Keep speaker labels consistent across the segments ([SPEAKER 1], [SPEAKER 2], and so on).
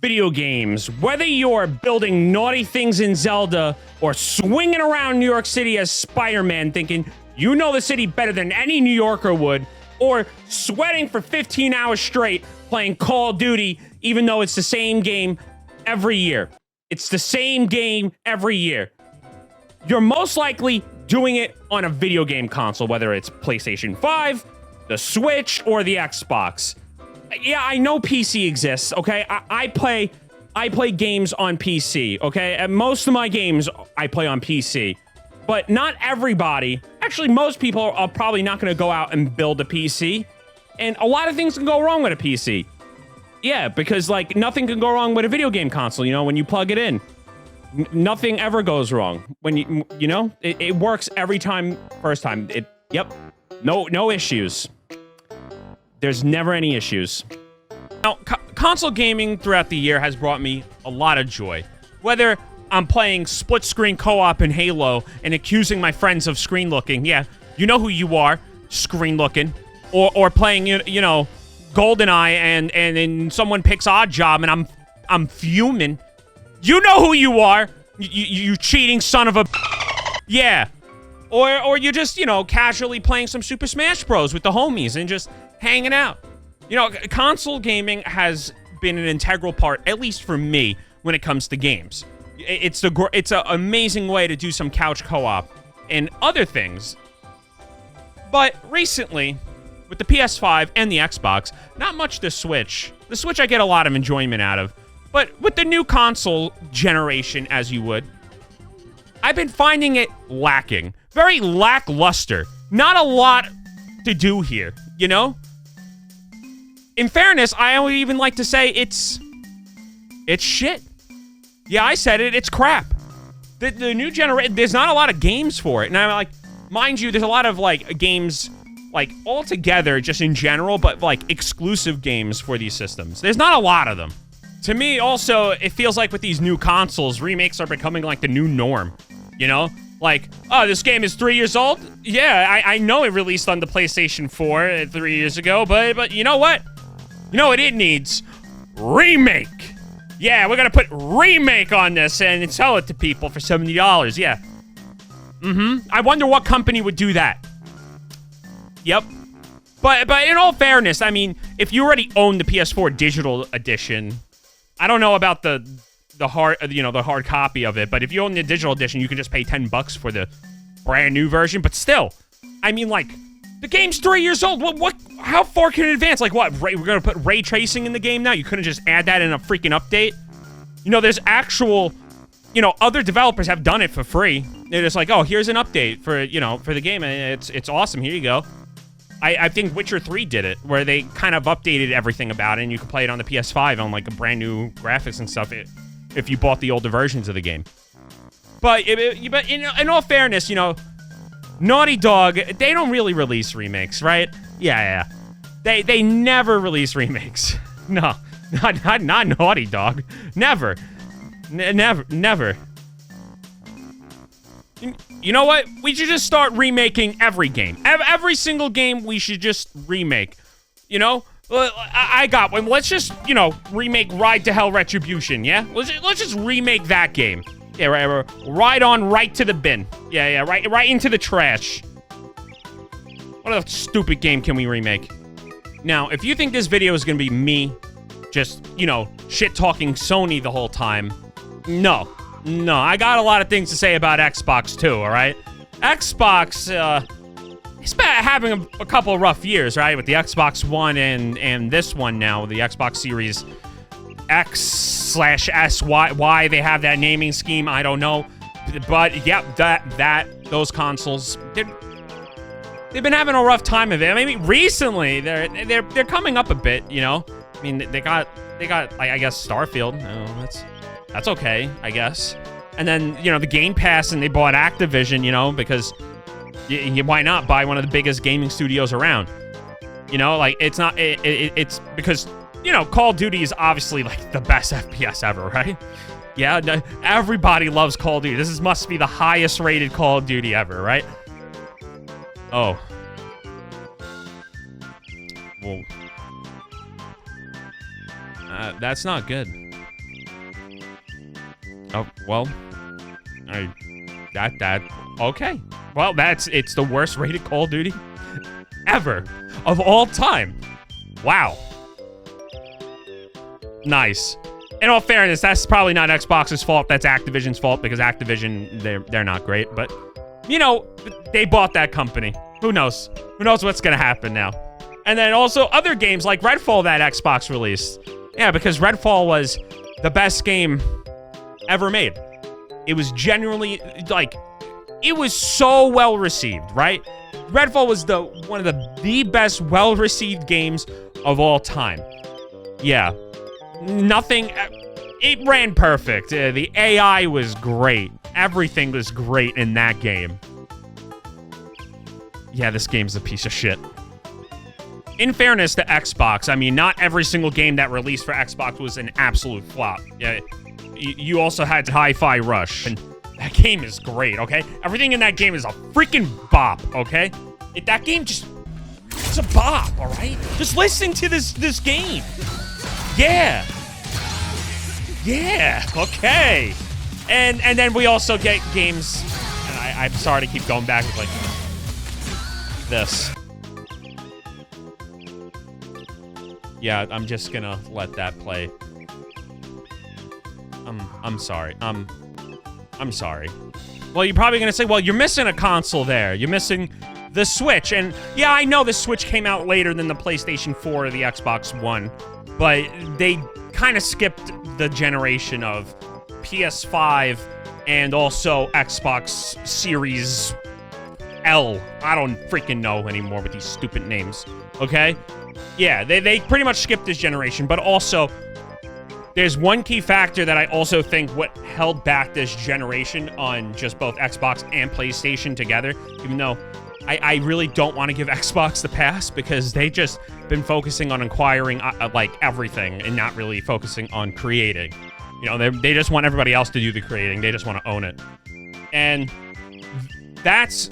[SPEAKER 1] video games, whether you're building naughty things in Zelda or swinging around New York City as Spider-Man thinking you know the city better than any New Yorker would, or sweating for 15 hours straight playing Call of Duty even though it's the same game every year. It's the same game every year. You're most likely doing it on a video game console, whether it's PlayStation 5, the Switch, or the Xbox. Yeah, I know PC exists, okay? I play games on PC, okay? And most of my games I play on PC. But not everybody, actually most people are probably not gonna go out and build a PC. And a lot of things can go wrong with a PC. Yeah, because like nothing can go wrong with a video game console, you know, when you plug it in. Nothing ever goes wrong. When you know, it works every time, first time. Yep, no issues. There's never any issues. Now, console gaming throughout the year has brought me a lot of joy. Whether I'm playing split-screen co-op in Halo and accusing my friends of screen-looking, yeah, you know who you are, screen-looking, or playing, you know, GoldenEye and then someone picks Odd Job and I'm fuming. You know who you are, you cheating son of a... Yeah. Or you're just, you know, casually playing some Super Smash Bros. With the homies and just hanging out. You know, console gaming has been an integral part, at least for me, when it comes to games. It's an amazing way to do some couch co-op and other things. But recently, with the PS5 and the Xbox, not much the Switch. The Switch I get a lot of enjoyment out of. But with the new console generation, as you would, I've been finding it lacking. Very lackluster. Not a lot to do here, you know? In fairness, I would even like to say it's shit. Yeah, I said it. It's crap. The new generation, there's not a lot of games for it. And I'm like, mind you, there's a lot of, like, games, like, all together, just in general, but, like, exclusive games for these systems. There's not a lot of them. To me, also, it feels like with these new consoles, remakes are becoming, like, the new norm. You know? Like, oh, this game is 3 years old? Yeah, I know it released on the PlayStation 4 3 years ago, but you know what? You know what it needs? Remake! Yeah, we're gonna put remake on this and sell it to people for $70, yeah. I wonder what company would do that. Yep. But in all fairness, I mean, if you already own the PS4 digital edition, I don't know about the hard copy of it, but if you own the digital edition, you can just pay $10 for the brand new version. But still, I mean, like, the game's 3 years old. What? How far can it advance? Like, what? We're gonna put ray tracing in the game now? You couldn't just add that in a freaking update? You know, there's actual, you know, other developers have done it for free. They're just like, oh, here's an update for, you know, for the game, and it's awesome. Here you go. I think Witcher 3 did it, where they kind of updated everything about it, and you can play it on the PS5 on, like, a brand new graphics and stuff if you bought the older versions of the game. But in all fairness, you know, Naughty Dog, they don't really release remakes, right? Yeah. They never release remakes. No, not Naughty Dog. Never. Never. You know what? We should just start remaking every game. Every single game we should just remake. You know? I got one. Let's just, you know, remake Ride to Hell Retribution, yeah? Let's just remake that game. Yeah, right to the bin. Yeah, right into the trash. What a stupid game can we remake? Now, if you think this video is gonna be me just, you know, shit-talking Sony the whole time, no, I got a lot of things to say about Xbox too, all right? Xbox, it's been having a couple of rough years, right? With the Xbox One and this one now, the Xbox Series X/S. Why they have that naming scheme, I don't know. But yeah, those consoles, they've been having a rough time of it. I mean, recently they're coming up a bit, you know. I mean, they got I guess Starfield. Oh, that's okay, I guess. And then, you know, the Game Pass, and they bought Activision, you know, because why not buy one of the biggest gaming studios around? You know, like, it's not, it's because, you know, Call of Duty is obviously, like, the best FPS ever, right? Yeah, everybody loves Call of Duty. This must be the highest rated Call of Duty ever, right? Oh. Well. That's not good. Oh, well, okay. Well, it's the worst rated Call of Duty ever of all time. Wow. Nice. In all fairness, that's probably not Xbox's fault. That's Activision's fault because Activision, they're not great. But, you know, they bought that company. Who knows? Who knows what's going to happen now? And then also other games like Redfall that Xbox released. Yeah, because Redfall was the best game ever made. It was genuinely, like, it was so well received, right? Redfall was one of the best well-received games of all time. Yeah. Nothing, it ran perfect. The AI was great. Everything was great in that game. Yeah, this game's a piece of shit. In fairness to Xbox, I mean, not every single game that released for Xbox was an absolute flop. Yeah, you also had Hi-Fi Rush, and that game is great, okay? Everything in that game is a freaking bop, okay? That game it's a bop, all right? Just listen to this game. Yeah. Yeah, okay. And then we also get games, and I'm sorry to keep going back with, like, this. Yeah, I'm just gonna let that play. I'm sorry. I'm sorry. Well, you're probably gonna say, well, you're missing a console there. You're missing the Switch. And yeah, I know the Switch came out later than the PlayStation 4 or the Xbox One, but they kind of skipped the generation of PS5 and also Xbox Series L. I don't freaking know anymore with these stupid names, okay? Yeah, they pretty much skipped this generation, but also there's one key factor that I also think what held back this generation on just both Xbox and PlayStation together, even though I really don't want to give Xbox the pass because they just been focusing on acquiring like everything and not really focusing on creating. You know, they just want everybody else to do the creating. They just want to own it. And that's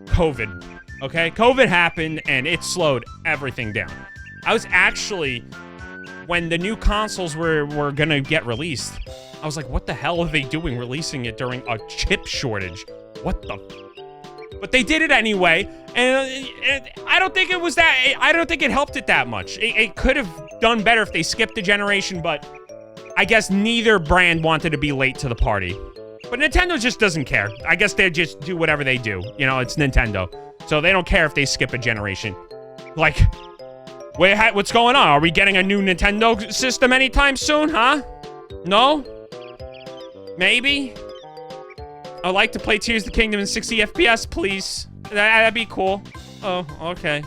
[SPEAKER 1] COVID, okay? COVID happened and it slowed everything down. I was actually, when the new consoles were gonna get released, I was like, what the hell are they doing releasing it during a chip shortage? What the? But they did it anyway, and I don't think it was that, I don't think it helped it that much. It could have done better if they skipped a generation, but I guess neither brand wanted to be late to the party. But Nintendo just doesn't care. I guess they just do whatever they do. You know, it's Nintendo. So they don't care if they skip a generation. Like, wait, what's going on? Are we getting a new Nintendo system anytime soon, huh? No? Maybe? I'd like to play Tears of the Kingdom in 60 FPS, please. That'd be cool. Oh, okay.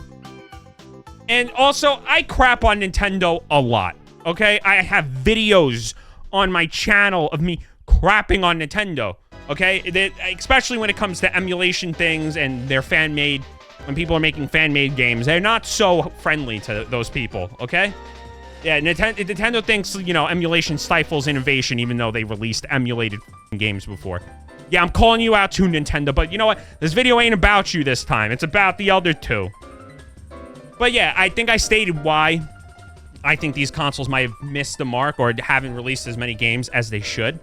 [SPEAKER 1] And also, I crap on Nintendo a lot, okay? I have videos on my channel of me crapping on Nintendo, okay? Especially when it comes to emulation things and their fan-made, when people are making fan-made games, they're not so friendly to those people, okay? Yeah, Nintendo thinks, you know, emulation stifles innovation even though they released emulated games before. Yeah, I'm calling you out too, Nintendo, but you know what? This video ain't about you this time. It's about the other two. But yeah, I think I stated why I think these consoles might have missed the mark or haven't released as many games as they should.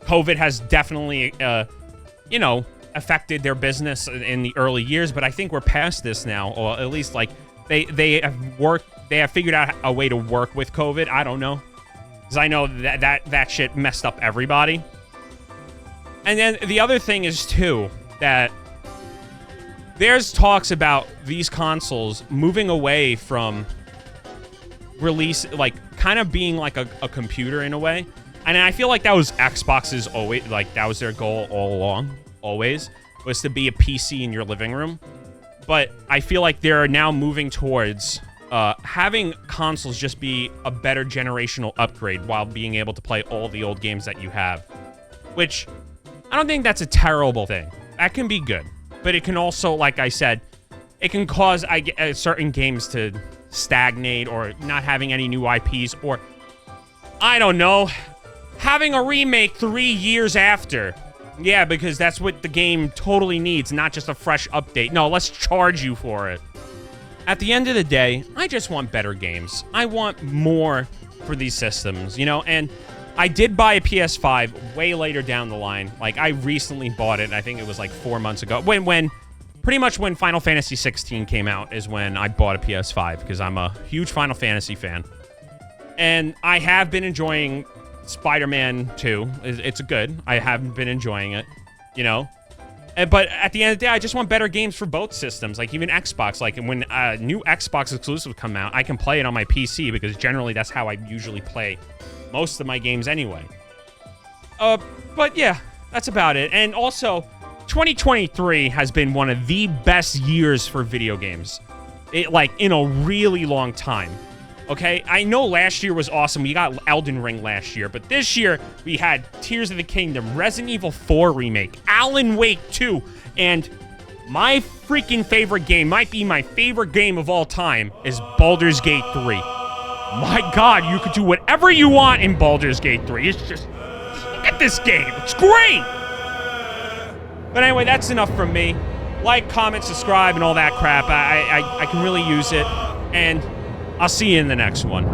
[SPEAKER 1] COVID has definitely, you know, affected their business in the early years, but I think we're past this now, or at least, like, they have figured out a way to work with COVID. I don't know. Because I know that shit messed up everybody. And then the other thing is, too, that there's talks about these consoles moving away from release, like, kind of being like a computer in a way. And I feel like that was Xbox's always, like, that was their goal all along, always, was to be a PC in your living room. But I feel like they're now moving towards having consoles just be a better generational upgrade while being able to play all the old games that you have. Which, I don't think that's a terrible thing. That can be good. But it can also, like I said, it can cause certain games to stagnate or not having any new IPs or, I don't know, having a remake 3 years after. Yeah, because that's what the game totally needs, not just a fresh update. No, let's charge you for it. At the end of the day, I just want better games. I want more for these systems, you know? And I did buy a PS5 way later down the line. Like, I recently bought it. I think it was like 4 months ago. Pretty much when Final Fantasy 16 came out is when I bought a PS5 because I'm a huge Final Fantasy fan. And I have been enjoying Spider-Man 2. It's good. I have been enjoying it, you know? But at the end of the day, I just want better games for both systems, like even Xbox. Like when new Xbox exclusives come out, I can play it on my PC because generally that's how I usually play most of my games anyway. But yeah, that's about it. And also, 2023 has been one of the best years for video games, like in a really long time. Okay, I know last year was awesome. We got Elden Ring last year, but this year we had Tears of the Kingdom, Resident Evil 4 remake, Alan Wake 2, and my freaking favorite game, might be my favorite game of all time, is Baldur's Gate 3. My God, you could do whatever you want in Baldur's Gate 3. It's just look at this game. It's great. But anyway, that's enough from me. Like, comment, subscribe, and all that crap. I can really use it. And I'll see you in the next one.